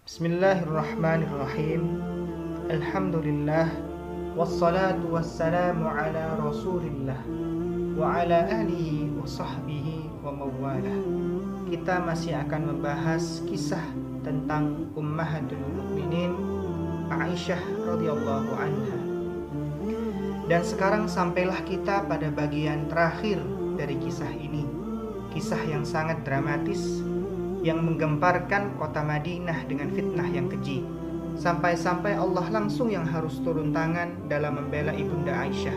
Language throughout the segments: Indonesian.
Bismillahirrahmanirrahim. Alhamdulillah. Wassalatu wassalamu ala rasulillah wa ala alihi wa sahbihi wa mawalah. Kita masih akan membahas kisah tentang Ummahatul Mukminin Aisyah radhiyallahu anha. Dan sekarang sampailah kita pada bagian terakhir dari kisah ini. Kisah yang sangat dramatis yang menggemparkan kota Madinah dengan fitnah yang keji. Sampai-sampai Allah langsung yang harus turun tangan dalam membela ibunda Aisyah.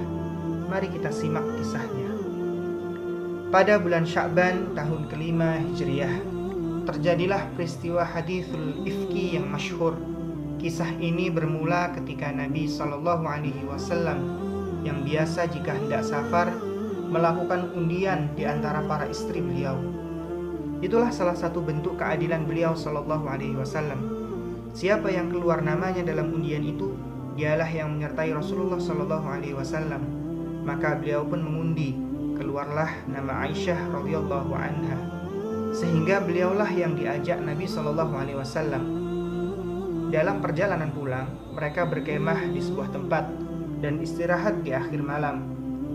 Mari kita simak kisahnya. Pada bulan Sya'ban tahun kelima Hijriah, terjadilah peristiwa hadithul ifki yang masyhur. Kisah ini bermula ketika Nabi SAW yang biasa jika hendak safar melakukan undian di antara para istri beliau. Itulah salah satu bentuk keadilan beliau sallallahu alaihi wasallam. Siapa yang keluar namanya dalam undian itu, dialah yang menyertai Rasulullah sallallahu alaihi wasallam. Maka beliau pun mengundi, keluarlah nama Aisyah radhiyallahu anha. Sehingga beliaulah yang diajak Nabi sallallahu alaihi wasallam. Dalam perjalanan pulang, mereka berkemah di sebuah tempat dan istirahat di akhir malam.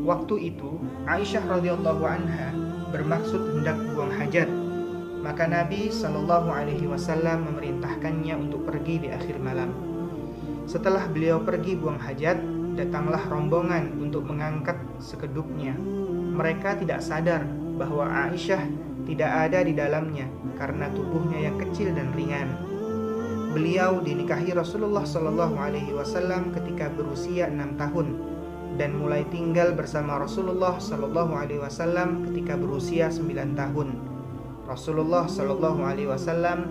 Waktu itu, Aisyah radhiyallahu anha bermaksud hendak buang hajat. Maka Nabi Shallallahu Alaihi Wasallam memerintahkannya untuk pergi di akhir malam. Setelah beliau pergi buang hajat, datanglah rombongan untuk mengangkat sekedupnya. Mereka tidak sadar bahwa Aisyah tidak ada di dalamnya karena tubuhnya yang kecil dan ringan. Beliau dinikahi Rasulullah Shallallahu Alaihi Wasallam ketika berusia 6 tahun dan mulai tinggal bersama Rasulullah Shallallahu Alaihi Wasallam ketika berusia 9 tahun. Rasulullah Shallallahu Alaihi Wasallam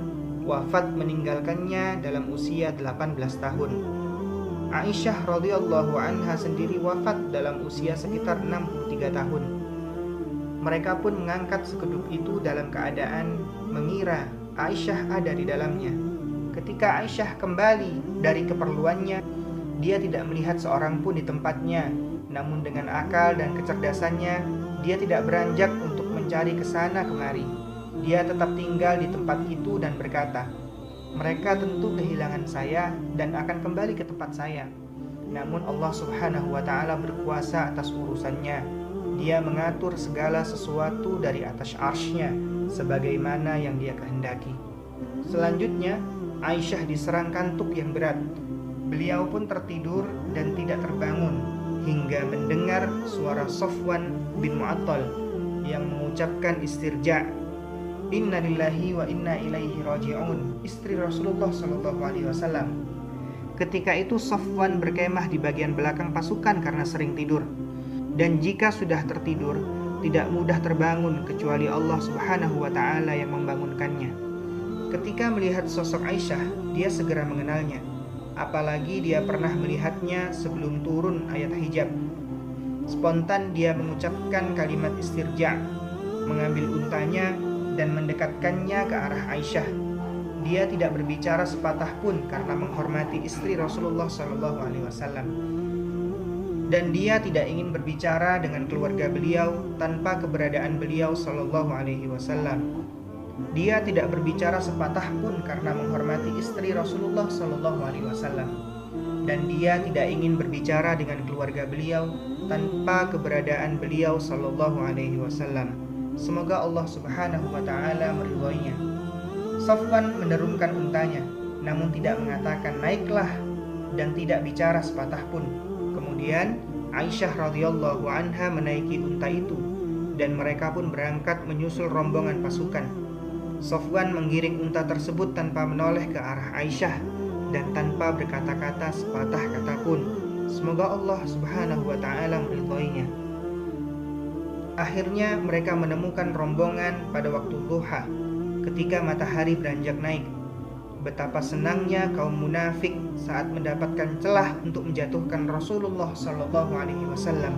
wafat meninggalkannya dalam usia 18 tahun. Aisyah radhiyallahu anha sendiri wafat dalam usia sekitar 63 tahun. Mereka pun mengangkat sekedup itu dalam keadaan mengira Aisyah ada di dalamnya. Ketika Aisyah kembali dari keperluannya, dia tidak melihat seorang pun di tempatnya. Namun dengan akal dan kecerdasannya, dia tidak beranjak untuk mencari kesana kemari. Dia tetap tinggal di tempat itu dan berkata, mereka tentu kehilangan saya dan akan kembali ke tempat saya. Namun Allah subhanahu wa ta'ala berkuasa atas urusannya. Dia mengatur segala sesuatu dari atas arsy-Nya sebagaimana yang dia kehendaki. Selanjutnya, Aisyah diserang kantuk yang berat. Beliau pun tertidur dan tidak terbangun hingga mendengar suara Safwan bin Mu'attal yang mengucapkan istirja', Inna lillahi wa inna ilaihi raji'un, istri Rasulullah sallallahu alaihi wasallam. Ketika itu Safwan berkemah di bagian belakang pasukan karena sering tidur. Dan jika sudah tertidur, tidak mudah terbangun kecuali Allah Subhanahu wa taala yang membangunkannya. Ketika melihat sosok Aisyah, dia segera mengenalnya. Apalagi dia pernah melihatnya sebelum turun ayat hijab. Spontan dia mengucapkan kalimat istirja', mengambil untanya dan mendekatkannya ke arah Aisyah. Dia tidak berbicara sepatah pun karena menghormati istri Rasulullah SAW. Dan dia tidak ingin berbicara dengan keluarga beliau tanpa keberadaan beliau SAW. Dia tidak berbicara sepatah pun karena menghormati istri Rasulullah SAW. Dan dia tidak ingin berbicara dengan keluarga beliau tanpa keberadaan beliau SAW. Semoga Allah subhanahu wa ta'ala meridhoinya. Safwan menurunkan untanya, namun tidak mengatakan naiklah dan tidak bicara sepatah pun. Kemudian Aisyah radhiyallahu anha menaiki unta itu dan mereka pun berangkat menyusul rombongan pasukan. Safwan menggiring unta tersebut tanpa menoleh ke arah Aisyah dan tanpa berkata-kata sepatah kata pun. Semoga Allah subhanahu wa ta'ala meridhoinya. Akhirnya mereka menemukan rombongan pada waktu duha ketika matahari beranjak naik. Betapa senangnya kaum munafik saat mendapatkan celah untuk menjatuhkan Rasulullah SAW.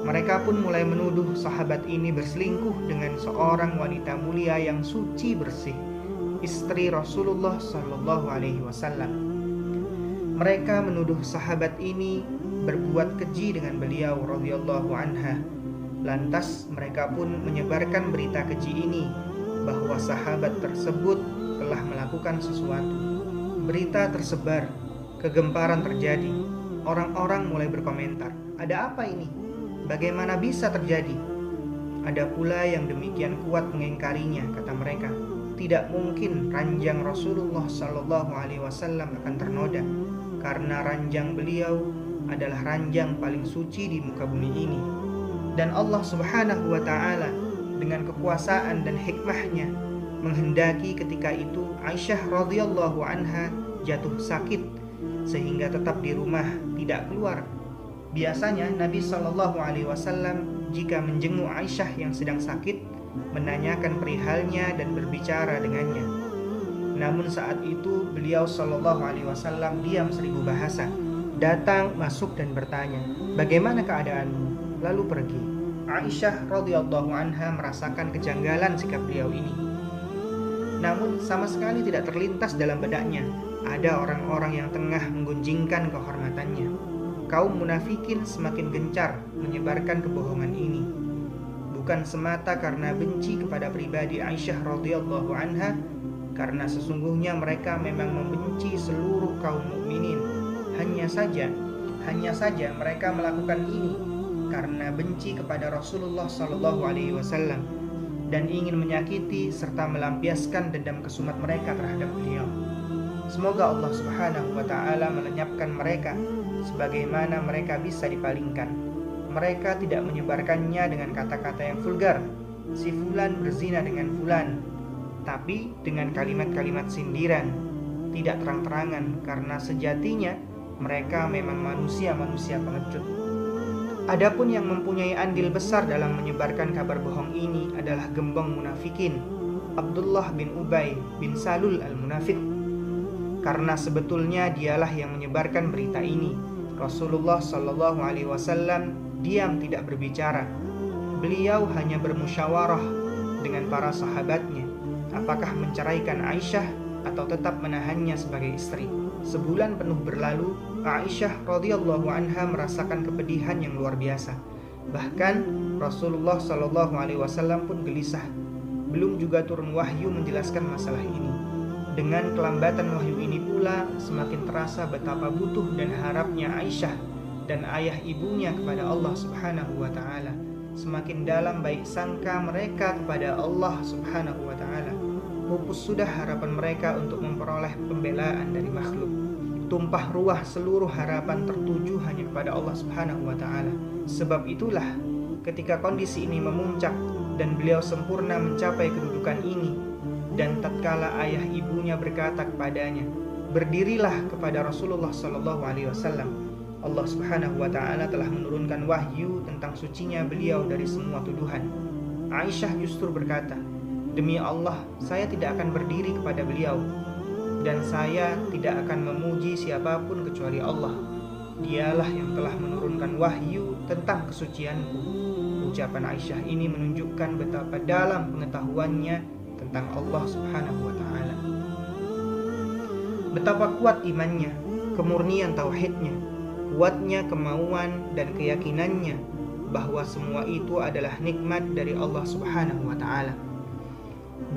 Mereka pun mulai menuduh sahabat ini berselingkuh dengan seorang wanita mulia yang suci bersih, istri Rasulullah SAW. Mereka menuduh sahabat ini berbuat keji dengan beliau radhiyallahu anha. Lantas mereka pun menyebarkan berita keji ini bahwa sahabat tersebut telah melakukan sesuatu. Berita tersebar, kegemparan terjadi. Orang-orang mulai berkomentar, "Ada apa ini? Bagaimana bisa terjadi?" Ada pula yang demikian kuat mengingkarinya, kata mereka. Tidak mungkin ranjang Rasulullah Shallallahu Alaihi Wasallam akan ternoda, karena ranjang beliau adalah ranjang paling suci di muka bumi ini. Dan Allah Subhanahu Wa Taala dengan kekuasaan dan hikmahnya menghendaki ketika itu Aisyah radhiyallahu anha jatuh sakit sehingga tetap di rumah, tidak keluar. Biasanya Nabi Shallallahu Alaihi Wasallam jika menjenguk Aisyah yang sedang sakit, menanyakan perihalnya dan berbicara dengannya. Namun saat itu beliau Shallallahu Alaihi Wasallam diam 1000 bahasa, datang, masuk dan bertanya, "Bagaimana keadaanmu?" Lalu pergi. Aisyah radhiyallahu anha merasakan kejanggalan sikap beliau ini. Namun sama sekali tidak terlintas dalam bedaknya ada orang-orang yang tengah menggunjingkan kehormatannya. Kaum munafikin semakin gencar menyebarkan kebohongan ini, bukan semata karena benci kepada pribadi Aisyah radhiyallahu anha, karena sesungguhnya mereka memang membenci seluruh kaum mukminin. Hanya saja mereka melakukan ini karena benci kepada Rasulullah Shallallahu Alaihi Wasallam dan ingin menyakiti serta melampiaskan dendam kesumat mereka terhadap beliau. Semoga Allah Subhanahu Wa Taala melenyapkan mereka sebagaimana mereka bisa dipalingkan. Mereka tidak menyebarkannya dengan kata-kata yang vulgar, si fulan berzina dengan fulan, tapi dengan kalimat-kalimat sindiran, tidak terang-terangan, karena sejatinya mereka memang manusia-manusia pengecut. Adapun yang mempunyai andil besar dalam menyebarkan kabar bohong ini adalah gembong munafikin, Abdullah bin Ubay bin Salul al-Munafiq. Karena sebetulnya dialah yang menyebarkan berita ini. Rasulullah Shallallahu Alaihi Wasallam diam tidak berbicara. Beliau hanya bermusyawarah dengan para sahabatnya, apakah menceraikan Aisyah atau tetap menahannya sebagai istri. Sebulan penuh berlalu, Aisyah radhiyallahu anha merasakan kepedihan yang luar biasa. Bahkan Rasulullah Shallallahu Alaihi Wasallam pun gelisah. Belum juga turun wahyu menjelaskan masalah ini. Dengan kelambatan wahyu ini pula semakin terasa betapa butuh dan harapnya Aisyah dan ayah ibunya kepada Allah Subhanahu Wa Taala. Semakin dalam baik sangka mereka kepada Allah Subhanahu Wa Taala. Pupus sudah harapan mereka untuk memperoleh pembelaan dari makhluk. Tumpah ruah seluruh harapan tertuju hanya kepada Allah Subhanahu Wa Taala. Sebab itulah ketika kondisi ini memuncak dan beliau sempurna mencapai kedudukan ini, dan tatkala ayah ibunya berkata kepadanya, "Berdirilah kepada Rasulullah Sallallahu Alaihi Wasallam," Allah Subhanahu Wa Taala telah menurunkan wahyu tentang sucinya beliau dari semua tuduhan. Aisyah justru berkata, "Demi Allah, saya tidak akan berdiri kepada beliau, dan saya tidak akan memuji siapapun kecuali Allah. Dialah yang telah menurunkan wahyu tentang kesucianku." Ucapan Aisyah ini menunjukkan betapa dalam pengetahuannya tentang Allah Subhanahu Wa Taala. Betapa kuat imannya, kemurnian tauhidnya, kuatnya kemauan dan keyakinannya bahwa semua itu adalah nikmat dari Allah Subhanahu Wa Taala.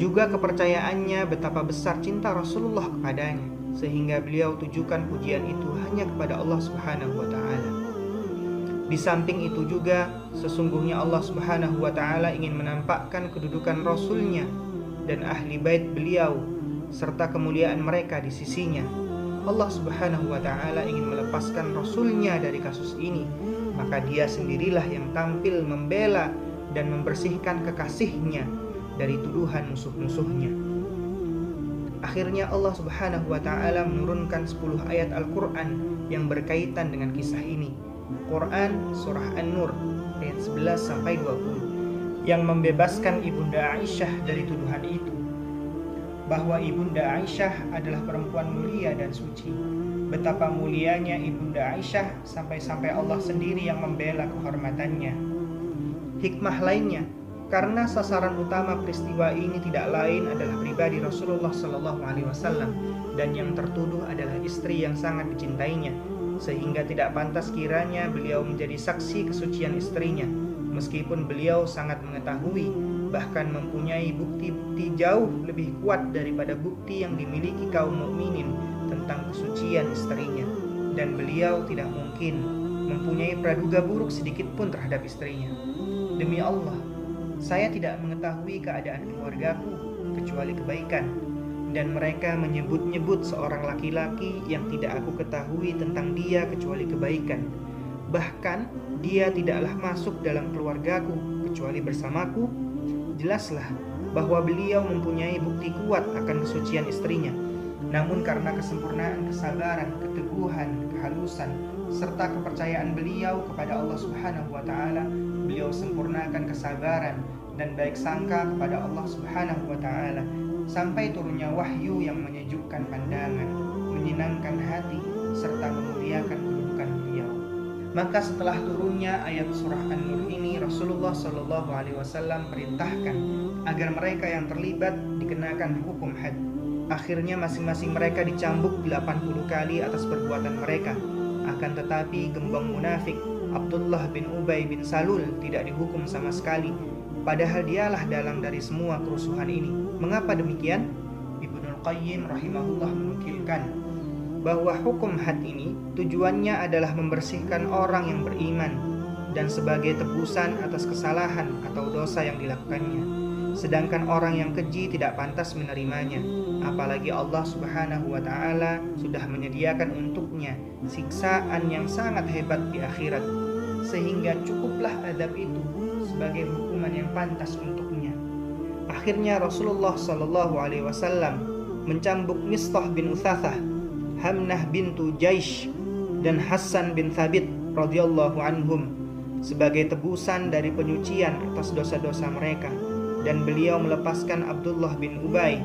Juga kepercayaannya betapa besar cinta Rasulullah kepadanya, sehingga beliau tujukan pujian itu hanya kepada Allah Subhanahu Wa Taala. Di samping itu juga, sesungguhnya Allah Subhanahu Wa Taala ingin menampakkan kedudukan Rasulnya dan ahli bait beliau serta kemuliaan mereka di sisinya. Allah Subhanahu Wa Taala ingin melepaskan Rasulnya dari kasus ini, maka dia sendirilah yang tampil membela dan membersihkan kekasihnya dari tuduhan musuh-musuhnya. Akhirnya Allah Subhanahu Wa Taala menurunkan 10 ayat Al-Quran yang berkaitan dengan kisah ini. Quran Surah An-Nur ayat 11-20 yang membebaskan Ibunda Aisyah dari tuduhan itu, bahwa Ibunda Aisyah adalah perempuan mulia dan suci. Betapa mulianya Ibunda Aisyah sampai-sampai Allah sendiri yang membela kehormatannya. Hikmah lainnya, karena sasaran utama peristiwa ini tidak lain adalah pribadi Rasulullah Sallallahu Alaihi Wasallam, dan yang tertuduh adalah istri yang sangat dicintainya, sehingga tidak pantas kiranya beliau menjadi saksi kesucian istrinya, meskipun beliau sangat mengetahui bahkan mempunyai bukti-bukti jauh lebih kuat daripada bukti yang dimiliki kaum mukminin tentang kesucian istrinya, dan beliau tidak mungkin mempunyai praduga buruk sedikit pun terhadap istrinya. Demi Allah, saya tidak mengetahui keadaan keluargaku kecuali kebaikan, dan mereka menyebut-nyebut seorang laki-laki yang tidak aku ketahui tentang dia kecuali kebaikan. Bahkan dia tidaklah masuk dalam keluargaku kecuali bersamaku. Jelaslah bahwa beliau mempunyai bukti kuat akan kesucian istrinya, namun karena kesempurnaan kesabaran, keteguhan, kehalusan, serta kepercayaan beliau kepada Allah Subhanahu wa Ta'ala, beliau sempurnakan kesabaran dan baik sangka kepada Allah Subhanahu wa Ta'ala sampai turunnya wahyu yang menyejukkan pandangan, menyenangkan hati, serta memuliakan kedudukan beliau. Maka setelah turunnya ayat surah An-Nur ini, Rasulullah Shallallahu Alaihi Wasallam perintahkan agar mereka yang terlibat dikenakan hukum had. Akhirnya masing-masing mereka dicambuk 80 kali atas perbuatan mereka. Akan tetapi gembong munafik Abdullah bin Ubay bin Salul tidak dihukum sama sekali, padahal dialah dalang dari semua kerusuhan ini. Mengapa demikian? Ibnul Qayyim rahimahullah menukilkan bahwa hukum had ini tujuannya adalah membersihkan orang yang beriman dan sebagai tebusan atas kesalahan atau dosa yang dilakukannya. Sedangkan orang yang keji tidak pantas menerimanya, apalagi Allah Subhanahu wa Ta'ala sudah menyediakan untuknya siksaan yang sangat hebat di akhirat, sehingga cukuplah azab itu sebagai hukuman yang pantas untuknya. Akhirnya Rasulullah Shallallahu Alaihi Wasallam mencambuk Mistah bin Utsatsah, Hamnah bintu Jaish, dan Hasan bin Thabit radhiyallahu anhum sebagai tebusan dari penyucian atas dosa-dosa mereka, dan beliau melepaskan Abdullah bin Ubay,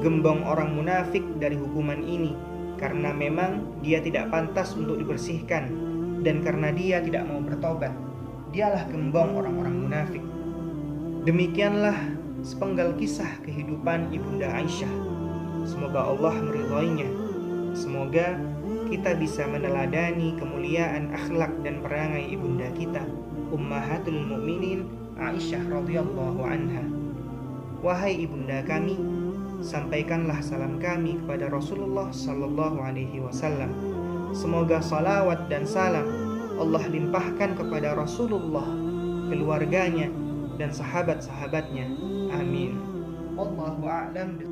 gembong orang munafik, dari hukuman ini karena memang dia tidak pantas untuk dibersihkan dan karena dia tidak mau bertobat. Dialah gembong orang-orang munafik. Demikianlah sepenggal kisah kehidupan Ibunda Aisyah. Semoga Allah meridhoinya. Semoga kita bisa meneladani kemuliaan akhlak dan perangai ibunda kita, Ummahatul Mukminin Aisyah radhiyallahu anha. Wahai ibunda kami, sampaikanlah salam kami kepada Rasulullah sallallahu alaihi wasallam. Semoga salawat dan salam Allah limpahkan kepada Rasulullah, keluarganya, dan sahabat-sahabatnya. Amin. Wallahu a'lam.